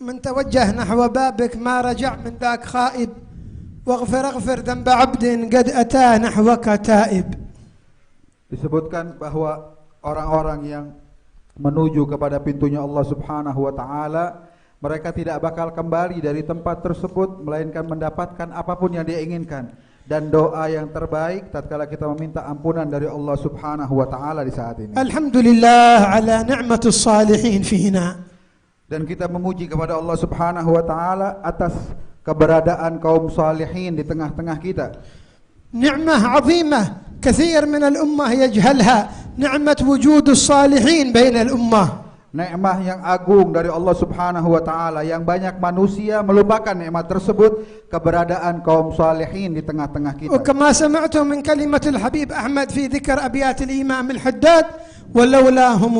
من توجه نحو بابك ما رجع من ذاك خائب واغفر ذنب عبد قد أتى نحوك تائب. Disebutkan bahwa orang-orang yang menuju kepada pintunya Allah Subhanahu wa taala, mereka tidak bakal kembali dari tempat tersebut melainkan mendapatkan apapun yang dia inginkan. Dan doa yang terbaik tatkala kita meminta ampunan dari Allah Subhanahu wa taala di saat ini. Alhamdulillah ala ni'matus salihin fina. Dan kita memuji kepada Allah Subhanahu wa taala atas keberadaan kaum salihin di tengah-tengah kita. Ni'mah 'azimah, katsir min al-ummah yajhalha, ni'mat wujudus salihin bain al-ummah. Nikmat yang agung dari Allah Subhanahu wa taala yang banyak manusia melupakan nikmat tersebut, keberadaan kaum salihin di tengah-tengah kita. وكما سمعتم من كلمة الحبيب أحمد في ذكر أبيات الإمام الحداد ولولاهم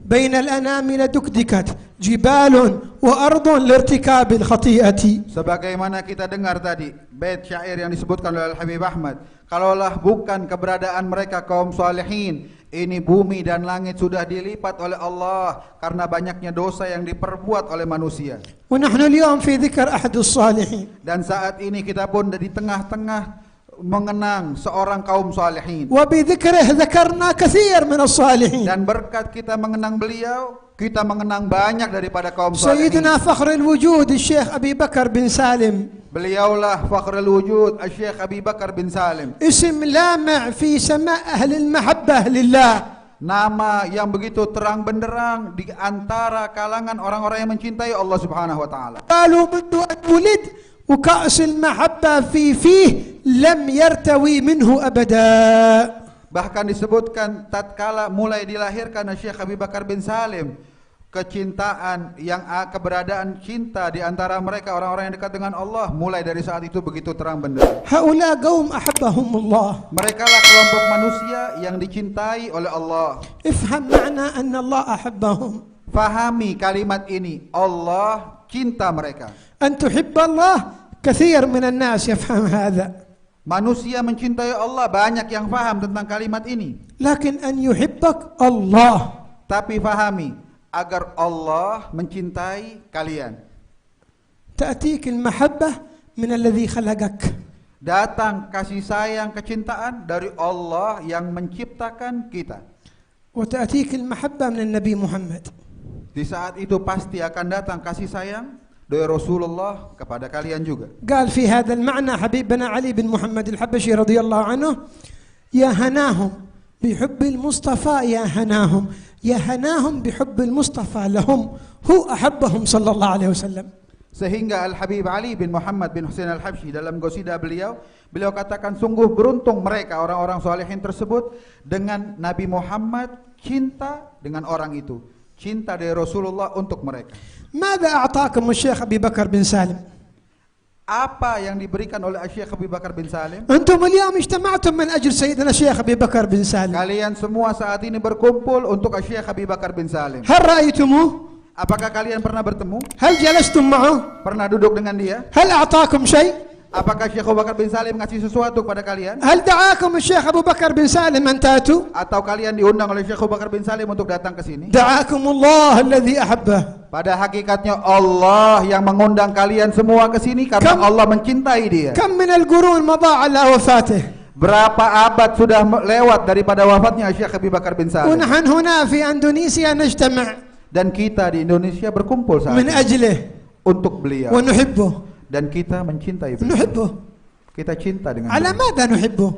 بين الأنام لدكدكت جبال وأرض لارتكاب الخطيئة. Sebagaimana kita dengar tadi bait syair yang disebutkan oleh Al-Habib Ahmad, kalaulah bukan keberadaan mereka kaum salihin, ini bumi dan langit sudah dilipat oleh Allah karena banyaknya dosa yang diperbuat oleh manusia. ونحن اليوم في ذكر أحد الصالحين. Dan saat ini kita pun di tengah-tengah mengenang seorang kaum salihin. وبذكره ذكرنا كثير من الصالحين. Dan berkat kita mengenang beliau, kita mengenang banyak daripada kaum salihin. سيدنا فخر الوجود الشيخ أبي بكر بن سالم. Beliaulah Fakhrul Wujud Syekh Abi Bakar bin Salim. اسم لامع في سماء أهل المحبة لله. Nama yang begitu terang benderang di antara kalangan orang-orang yang mencintai Allah Subhanahu wa taala. قالوا منذ أن ولد وكأس المحبة فيه لم يرتوي منه أبدا. Bahkan disebutkan tatkala mulai dilahirkan Syekh Abi Bakar bin Salim, kecintaan yang keberadaan cinta di antara mereka orang-orang yang dekat dengan Allah mulai dari saat itu begitu terang benderang. هؤلاء قوم أحبهم الله. Mereka lah kelompok manusia yang dicintai oleh Allah. افهم معنى أن الله أحبهم. Fahami kalimat ini, Allah cinta mereka. أن تحب الله كثير من الناس يفهم هذا. Manusia mencintai Allah, banyak yang faham tentang kalimat ini. لكن أن يحبك الله. Tapi fahami, agar Allah mencintai kalian, تأتيك المحبة من الذي خلقك. datang kasih sayang kecintaan dari Allah yang menciptakan kita. وتأتيك المحبة من النبي محمد. Di saat itu pasti akan datang kasih sayang dari Rasulullah kepada kalian juga. قال في هذا المعنى حبيبنا علي بن محمد الحبشي رضي الله عنه: يا هناهم بحب المصطفى يا هناهم، يا هناهم بحب المصطفى لهم، هو أحبهم صلى الله عليه وسلم. Sehingga Al-Habib Ali bin Muhammad bin Husain Al-Habsyi dalam qasidah beliau katakan, sungguh beruntung mereka orang-orang salihin tersebut dengan Nabi Muhammad, cinta dengan orang itu, cinta dari Rasulullah untuk mereka. ماذا أعطاكم الشيخ أبي بكر بن سالم؟ Apa yang diberikan oleh Syekh Abi Bakar bin Salim? أنتم اليوم اجتمعتم من أجل سيدنا الشيخ أبي بكر بن سالم. Kalian semua saat ini berkumpul untuk Syekh Abi Bakar bin Salim. هل رأيتموه؟ Apakah kalian pernah bertemu? هل جلستم معه؟ Pernah duduk dengan dia? هل أعطاكم شيء؟ Apakah Syekh Abu Bakar bin Salim ngasih sesuatu kepada kalian? هل دعاكم الشيخ أبو بكر بن سالم أن تأتوا؟ Atau kalian diundang oleh Syekh Abu Bakar bin Salim untuk datang ke sini? دعاكم الله الذي أحبه. Pada hakikatnya Allah yang mengundang kalian semua ke sini karena Allah mencintai dia. كم من القرون مضى على وفاته. Berapa abad sudah lewat daripada wafatnya Syekh Abi Bakar bin Salim. ونحن هنا في أندونيسيا نجتمع. Dan kita di Indonesia berkumpul saat من ini أجله. untuk beliau. ونحبه. Dan kita mencintai beliau. نحبه. Kita cinta dengan على beliau. ماذا نحبه؟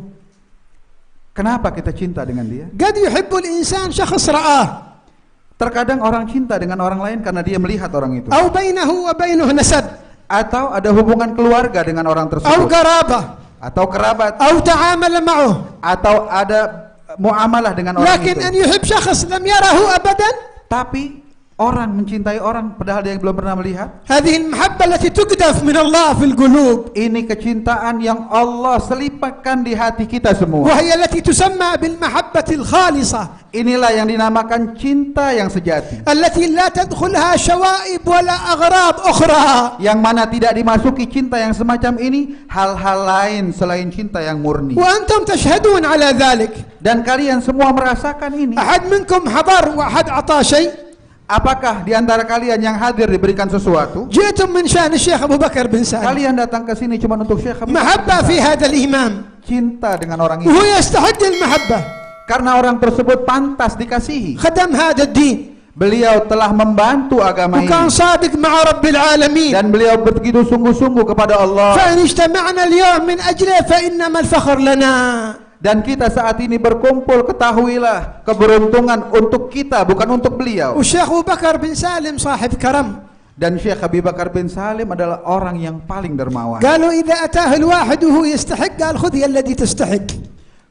Kenapa kita cinta dengan dia? قد يحب الإنسان شخص رآه. Terkadang orang cinta dengan orang lain karena dia melihat orang itu. أو بينه وبينه نسب. Atau ada hubungan keluarga dengan orang أو tersebut. قرابة. Atau kerabat. أو تعامل معه. Atau ada muamalah dengan orang لكن itu. أن يحب شخص لم يره أبدا. Tapi orang mencintai orang padahal dia belum pernah melihat. هذه المحبة التي تقذف من الله في القلوب. Ini kecintaan yang Allah selipkan di hati kita semua. وهي التي تسمى بالمحبة الخالصة. Inilah yang dinamakan cinta yang sejati. التي لا تدخلها شوائب ولا أغراض أخرى. Yang mana tidak dimasuki cinta yang semacam ini hal-hal lain selain cinta yang murni. وأنتم تشهدون على ذلك. Dan kalian semua merasakan ini. أحد منكم حضر وأحد أعطى شيء. Apakah di antara kalian yang hadir diberikan sesuatu? جئتم من شأن الشيخ أبو بكر بن سالم Kalian datang ke sini cuma untuk Syekh Abu Bakar bin محبة في Salim. هذا الإمام Cinta dengan orang itu. وهو يستحق المحبة Karena orang tersebut pantas dikasihi. خدم هذا الدين Beliau telah membantu agama وكان ini. صادق مع رب العالمين Dan beliau begitu sungguh-sungguh kepada Allah. فإن اجتمعنا اليوم من أجله فإنما الفخر لنا. Dan kita saat ini berkumpul, ketahuilah keberuntungan untuk kita, bukan untuk beliau. والشيخ أبو بكر بن سالم صاحب كرم. Dan Syekh Abu Bakar bin Salim adalah orang yang paling dermawan. قالوا إذا أتاه الواحد وهو يستحق قال خذ يا الذي تستحق.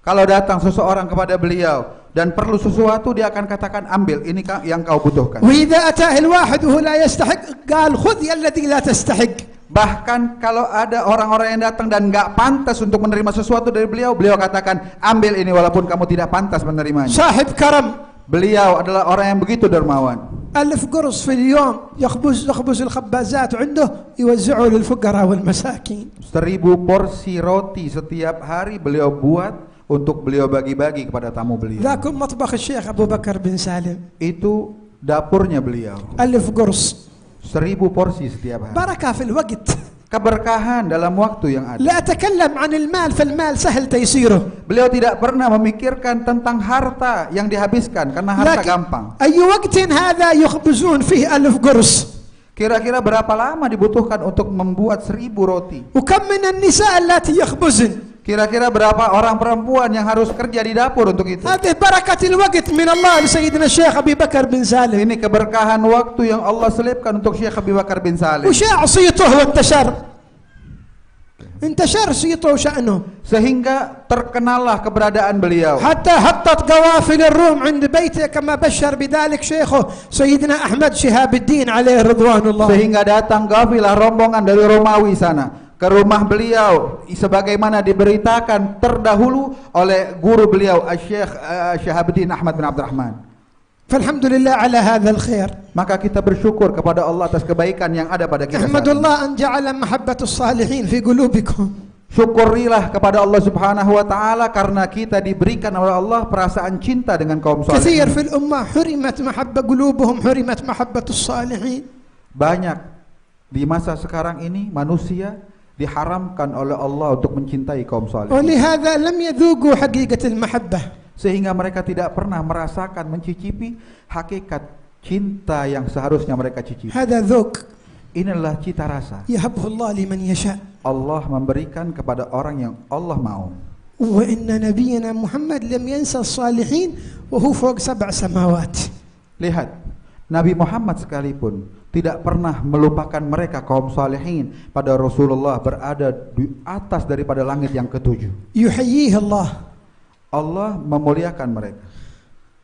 Kalau datang seseorang kepada beliau dan perlu sesuatu, dia akan katakan, ambil ini yang kau butuhkan. وإذا أتاه الواحد وهو لا يستحق قال خذ يا الذي لا تستحق. Bahkan kalau ada orang-orang yang datang dan nggak pantas untuk menerima sesuatu dari beliau, beliau katakan, ambil ini walaupun kamu tidak pantas menerimanya. صاحب كرم. Beliau adalah orang yang begitu dermawan. 1000 قرص في اليوم يخبز الخبازات عنده يوزعوا للفقراء والمساكين. 1000 porsi roti setiap hari beliau buat untuk beliau bagi-bagi kepada tamu beliau. ذاكم مطبخ الشيخ أبو بكر بن سالم. Itu dapurnya beliau. 1000 قرص. 1000 porsi setiap hari. بركة في الوقت. Keberkahan dalam waktu yang ada. لا أتكلم عن المال فالمال سهل تيسيره. Beliau tidak pernah memikirkan tentang harta yang dihabiskan, karena harta gampang. أي وقت هذا يخبزون فيه 1000 قرص. Kira-kira berapa lama dibutuhkan untuk membuat 1000 roti? وكم من النساء اللاتي يخبزن. Kira-kira berapa orang perempuan yang harus kerja di dapur untuk itu? هذه بركة الوقت من الله لسيدنا الشيخ أبي بكر بن سالم. Ini keberkahan waktu yang Allah selipkan untuk Syekh Abu Bakar bin Salim. وشاع صيته انتشر صيته وشأنه. Sehingga terkenallah keberadaan beliau. حتى حطت قوافل الروم عند بيته كما بشر بذلك شيخه سيدنا أحمد شهاب الدين عليه رضوان الله. Sehingga datang kafilah rombongan dari Romawi sana ke rumah beliau, sebagaimana diberitakan terdahulu oleh guru beliau Syekh Syahabuddin Ahmad bin Abdurrahman. فالحمد لله على هذا الخير. Maka kita bersyukur kepada Allah atas kebaikan yang ada pada kita. أحمد الله أن جعل محبة الصالحين في قلوبكم. Syukurilah kepada Allah Subhanahu wa taala karena kita diberikan oleh Allah perasaan cinta dengan kaum كثير salihin. في الأمة حرمت محبة قلوبهم حرمت محبة الصالحين. Banyak di masa sekarang ini manusia diharamkan oleh Allah untuk mencintai kaum salihin. ولهذا لم يذوقوا حقيقة المحبة. Sehingga mereka tidak pernah merasakan, mencicipi hakikat cinta yang seharusnya mereka cicipi. هذا ذوق Inilah cita rasa يهبه الله لمن يشاء. Allah memberikan kepada orang yang Allah mau. وإن نبينا محمد لم ينسى الصالحين وهو فوق 7 سماوات. Lihat, Nabi Muhammad sekalipun tidak pernah melupakan mereka kaum salihin, pada Rasulullah berada di atas daripada langit yang ke-7. يحييه الله Allah memuliakan mereka.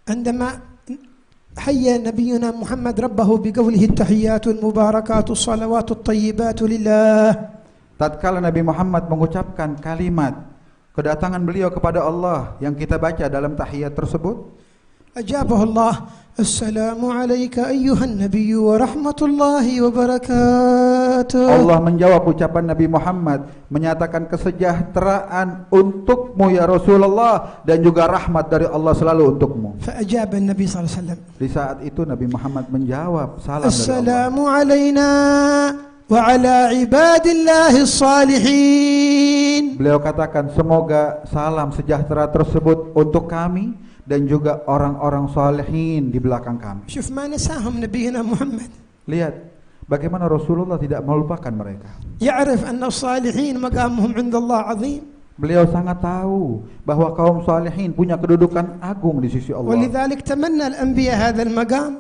عندما حيا نبينا محمد ربه بقوله التحيات المباركات الصلوات الطيبات لله. Tatkala Nabi Muhammad mengucapkan kalimat kedatangan beliau kepada Allah yang kita baca dalam tahiyat tersebut, أجابه الله السلام عليك أيها النبي ورحمة الله وبركاته. Allah menjawab ucapan Nabi Muhammad, menyatakan kesejahteraan untukmu ya Rasulullah, dan juga rahmat dari Allah selalu untukmu. فأجاب النبي صلى الله عليه وسلم Di saat itu Nabi Muhammad menjawab, salam dari Allah. السلام علينا وعلى عباد الله الصالحين. Beliau katakan, semoga salam sejahtera tersebut untuk kami dan juga orang-orang salihin di belakang kami. شوف ما نساهم نبينا محمد. Lihat bagaimana Rasulullah tidak melupakan mereka. يعرف أن الصالحين مقامهم عند الله عظيم. Beliau sangat tahu bahwa kaum salihin punya kedudukan agung di sisi Allah. ولذلك تمنى الأنبياء هذا المقام.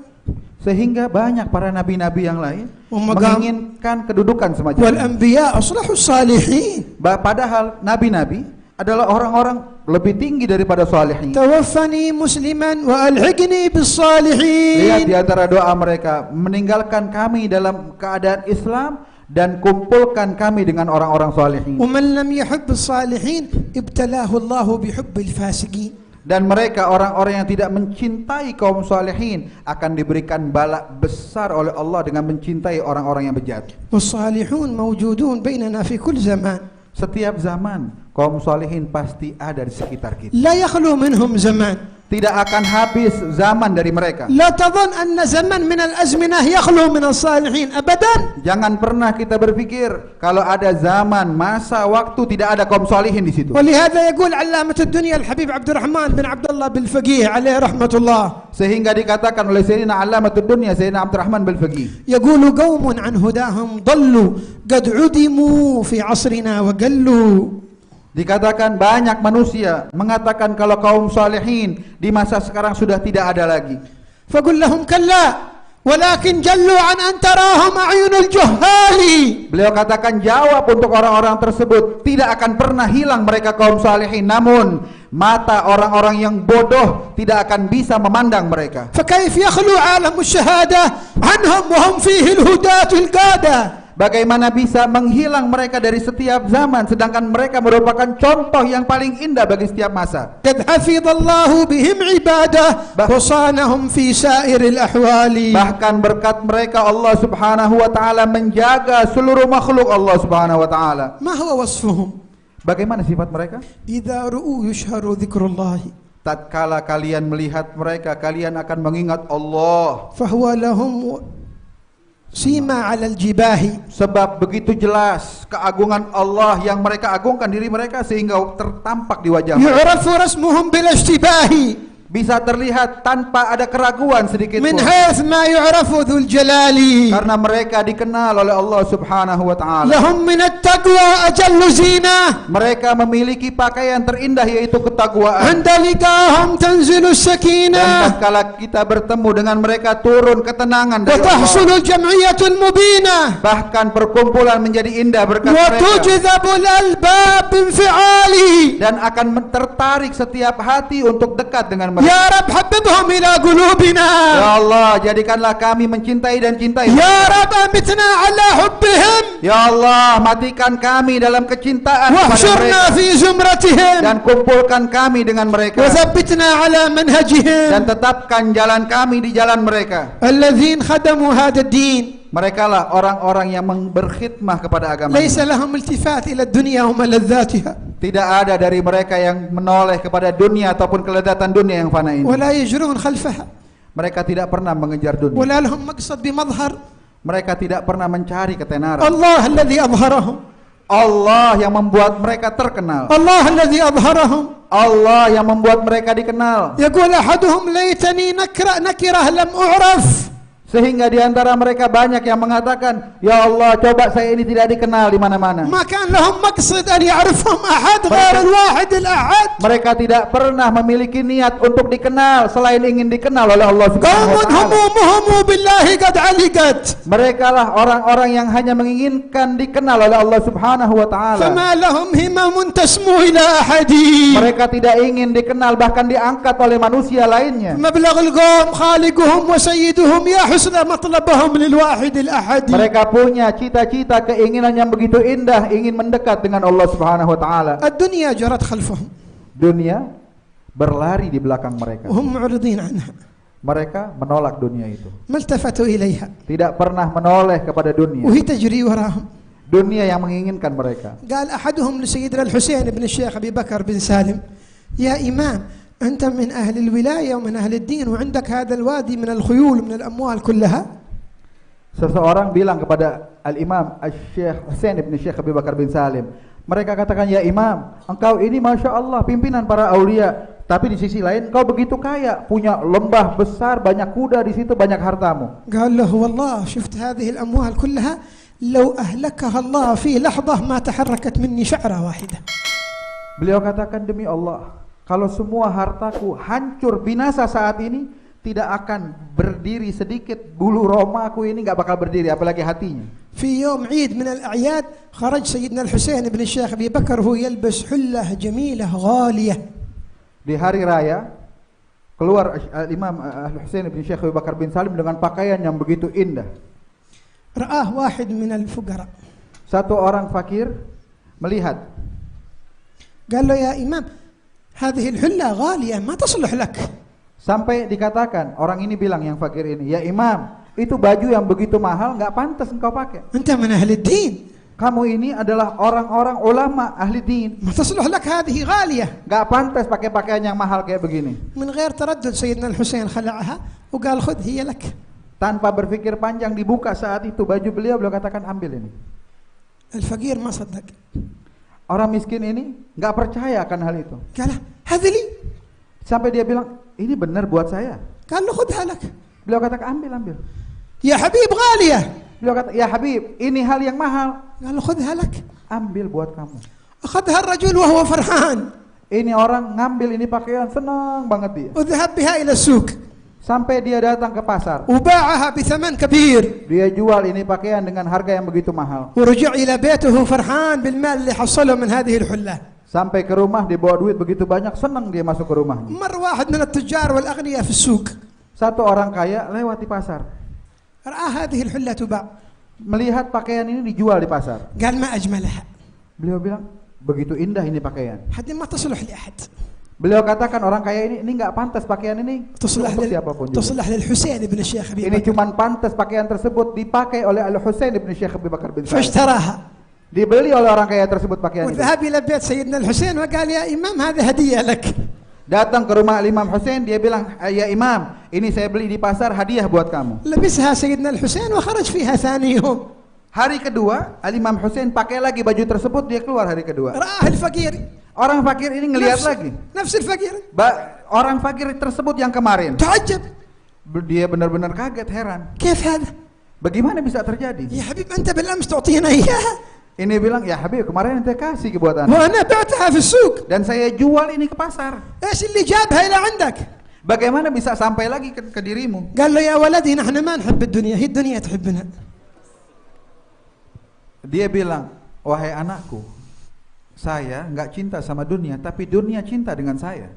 Sehingga banyak para nabi-nabi yang lain menginginkan kedudukan semacam ini. والأنبياء أصلحوا الصالحين. Padahal nabi-nabi adalah orang-orang lebih tinggi daripada salihin. توفني مسلما وألحقني بالصالحين. Lihat di antara doa mereka, meninggalkan kami dalam keadaan Islam dan kumpulkan kami dengan orang-orang salihin. ومن لم يحب الصالحين ابتلاه الله بحب الفاسقين. Dan mereka orang-orang yang tidak mencintai kaum salihin akan diberikan bala besar oleh Allah dengan mencintai orang-orang yang bejat. والصالحون موجودون بيننا في كل زمان. Setiap zaman kaum salihin pasti ada di sekitar kita. لا يخلو منهم زمان. tidak akan habis zaman dari mereka. لا تظن أن زمن من الأزمنة يخلو من الصالحين أبدا. Jangan pernah kita berpikir kalau ada zaman, masa, waktu tidak ada kaum salihin di situ. ولهذا يقول علامة الدنيا الحبيب عبد الرحمن بن عبد الله بالفقيه عليه رحمة الله. Sehingga dikatakan oleh Sayyidina Allamatud Dunya Sayyidina Abdurrahman bil Faqih. يقول قوم عن هداهم ضلوا قد عدموا في عصرنا وقلوا. Dikatakan banyak manusia mengatakan kalau kaum salihin di masa sekarang sudah tidak ada lagi. فقل لهم كلا ولكن جلوا عن أن تراهم أعين الجهال. Beliau katakan jawab untuk orang-orang tersebut, tidak akan pernah hilang mereka kaum salihin, namun mata orang-orang yang bodoh tidak akan bisa memandang mereka. فكيف يخلو عالم الشهادة عنهم وهم فيه الهداة القادة. Bagaimana bisa menghilang mereka dari setiap zaman sedangkan mereka merupakan contoh yang paling indah bagi setiap masa. قد حفظ الله بهم عباده وصانهم في سائر الأحوال. Bahkan berkat mereka Allah Subhanahu wa taala menjaga seluruh makhluk Allah Subhanahu wa taala. ما هو وصفهم؟ Bagaimana sifat mereka? إذا رؤوا يشهر ذكر الله Tatkala kalian melihat mereka, kalian akan mengingat Allah. فهو لهم سيما على الجباه. Sebab begitu jelas keagungan Allah yang mereka agungkan diri mereka sehingga tertampak di wajah mereka. يعرف رسمهم بلا اشتباه. Bisa terlihat tanpa ada keraguan sedikit من pun. حيث ما يعرف ذو الجلال. Karena mereka dikenal oleh Allah Subhanahu wa taala. لهم من التقوى أجل زينة. Mereka memiliki pakaian terindah yaitu ketakwaan. عند لقاهم تنزل Dan السكينة tatkala kita bertemu dengan mereka turun ketenangan dari وتحصل Allah. الجمعية المبينة Bahkan perkumpulan menjadi indah berkat mereka. وتجذب الألباب بانفعالي. Dan akan tertarik setiap hati untuk dekat dengan mereka. يا رب حببهم إلى قلوبنا. Ya Allah, jadikanlah kami mencintai dan cintai. يا رب أمتنا على حبهم Ya Allah, matikan kami dalam kecintaan kepada واحشرنا mereka في زمرتهم dan kumpulkan kami dengan mereka وثبتنا على dan منهجهم tetapkan jalan kami di jalan mereka. الذين خدموا هذا الدين. Mereka lah orang-orang yang berkhidmah kepada agama ليس ini. لهم التفات إلى الدنيا وملذاتها Tidak ada dari mereka yang menoleh kepada dunia ataupun kelezatan dunia yang fana ini. ولا يجرون خلفها Mereka tidak pernah mengejar dunia. ولا لهم مقصد بمظهر. Mereka tidak pernah mencari ketenaran. الله الذي أظهرهم. Allah yang membuat mereka terkenal. الله الذي أظهرهم. Allah yang membuat mereka dikenal. يقول أحدهم ليتني نكرة لم أعرف. Sehingga di antara mereka banyak yang mengatakan, ya Allah, coba saya ini tidak dikenal di mana-mana. ما كان لهم مقصد أن يعرفهم أحد غير الواحد الأحد. Mereka tidak pernah memiliki niat untuk dikenal selain ingin dikenal oleh Allah Subhanahu قوم wa taala. همومهم بالله قد علقت. Mereka lah orang-orang yang hanya menginginkan dikenal oleh Allah Subhanahu wa taala. فما لهم همم تسمو إلى أحد. Mereka tidak ingin dikenal bahkan diangkat oleh manusia lainnya. مبلغ القوم خالقهم وسيدهم يا حسن مطلبهم للواحد الأحد. Mereka punya cita-cita, keinginan yang begitu indah, ingin mendekat dengan Allah Subhanahu wa taala. الدنيا جرت خلفهم Dunia berlari di belakang mereka. وهم معرضين عنها. Mereka menolak dunia itu. ما التفتوا إليها Tidak pernah menoleh kepada dunia. وهي تجري وراهم. Dunia yang menginginkan mereka. قال أحدهم لسيدنا الحسين بن الشيخ أبي بكر بن سالم يا إمام أنت من أهل الولاية ومن أهل الدين وعندك هذا الوادي من الخيول من الأموال كلها. Seseorang bilang kepada Al-Imam Al-Syekh Husain bin Syekh Abi Bakar bin Salim. Mereka katakan, ya Imam, engkau ini Masya Allah pimpinan para aulia. Tapi di sisi lain engkau begitu kaya, punya lembah besar, banyak kuda di situ, banyak hartamu. قال له والله شفت هذه الأموال كلها لو أهلكها الله في لحظة ما تحركت مني شعرة واحدة. Beliau katakan, demi Allah, kalau semua hartaku hancur binasa saat ini, tidak akan berdiri sedikit bulu romaku ini nggak bakal berdiri, apalagi hatinya. في يوم عيد من الأعياد خرج سيدنا الحسين بن الشيخ أبي بكر وهو يلبس حلة جميلة غالية. Di hari raya keluar Imam Al-Husain bin Syekh Abi Bakar bin Salim dengan pakaian yang begitu indah. رآه واحد من الفقراء. Satu orang fakir melihat. قال له يا إمام هذه الحلة غالية ما تصلح لك. Sampai dikatakan, orang ini bilang yang fakir ini, ya Imam, itu baju yang begitu mahal nggak pantas engkau pakai. أنت من أهل الدين. Kamu ini adalah orang-orang ulama ahli din. ما تصلح لك هذه غالية. Gak pantas pakai pakaian yang mahal kayak begini. من غير تردد سيدنا الحسين خلعها وقال خذ هي لك. Tanpa berpikir panjang dibuka saat itu baju beliau katakan ambil ini. الفقير ما صدق. Orang miskin ini gak percaya akan hal itu. قال هذا لي. Sampai dia bilang ini benar buat saya. قال له خذها لك. Beliau katakan ambil. يا حبيب غالية. Beliau kata, ya Habib, ini hal yang mahal. قال له خذها لك. Ambil buat kamu. أخذها الرجل وهو فرحان. Ini orang ngambil ini pakaian senang banget dia. وذهب بها إلى السوق. Sampai dia datang ke pasar. وباعها بثمن كبير. Dia jual ini pakaian dengan harga yang begitu mahal. ورجع إلى بيته فرحان بالمال اللي حصله من هذه الحلة. Sampai ke rumah dibawa duit begitu banyak, senang dia masuk ke rumahnya. مر واحد من التجار والأغنياء في السوق. Satu orang kaya lewat di pasar. رأى هذه الحلة تباع. Melihat pakaian ini dijual di pasar. قال ما أجملها. Beliau bilang, begitu indah ini pakaian. حد ما تصلح لأحد. Beliau katakan orang kaya ini nggak pantas pakaian ini تصلح untuk siapapun juga. تصلح للحسين بن الشيخ أبي Ini بكر. cuma pantas pakaian tersebut dipakai oleh Al-Husain bin Syekh Abi Bakar bin Sa'id. فاشتراها. Dibeli oleh orang kaya tersebut pakaian itu. وذهب إلى بيت سيدنا الحسين وقال يا إمام هذا هدية لك. Datang ke rumah Imam Husain, dia bilang, ya Imam, ini saya beli di pasar, hadiah buat kamu. لبسها سيدنا الحسين وخرج فيها ثاني يوم. Hari kedua, Imam Husain pakai lagi baju tersebut, dia keluar hari kedua. رآه الفقير. Orang fakir ini ngelihat lagi. نفس الفقير. Orang fakir tersebut yang kemarin. تعجب. Dia benar-benar kaget, heran. كيف هذا؟ Bagaimana bisa terjadi? يا حبيب أنت بالأمس تعطينا إياها. Ini bilang, ya Habib, kemarin ente kasih buat anak. وأنا بعتها في السوق. Dan saya jual ini ke pasar. إيش اللي جابها إلى عندك؟ Bagaimana bisa sampai lagi ke dirimu? قال له يا ولدي نحن ما نحب الدنيا هي الدنيا تحبنا. Dia bilang, wahai anakku, saya nggak cinta sama dunia, tapi dunia cinta dengan saya.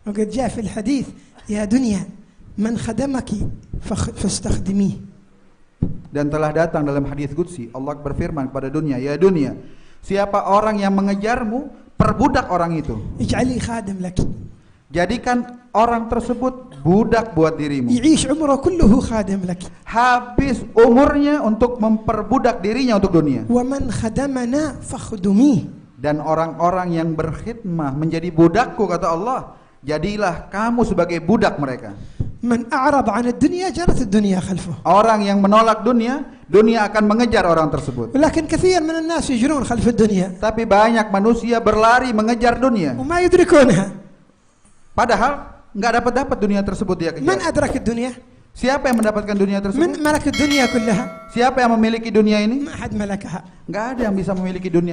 وقد جاء في الحديث يا دنيا من خدمك فاستخدميه. Dan telah datang dalam hadis qudsi, Allah berfirman kepada dunia, ya dunia, siapa orang yang mengejarmu, perbudak orang itu. اجعلي خادم لك. Jadikan orang tersebut budak buat dirimu. يعيش عمره كله خادم لك. Habis umurnya untuk memperbudak dirinya untuk dunia. ومن خدمنا فخدميه. Dan orang-orang yang berkhidmah menjadi budakku, kata Allah, jadilah kamu sebagai budak mereka. من أعرض عن الدنيا جرت الدنيا خلفه. Orang yang menolak dunia, dunia akan mengejar orang tersebut. ولكن كثير من الناس يجرون خلف الدنيا. Tapi banyak manusia berlari mengejar dunia. وما يدركونها. Padahal nggak dapat dunia tersebut dia من kejar. أدرك الدنيا؟ Siapa yang mendapatkan dunia من tersebut? ملك الدنيا كلها؟ Siapa yang memiliki dunia ini? ما أحد ملكها. Nggak ada yang bisa memiliki dunia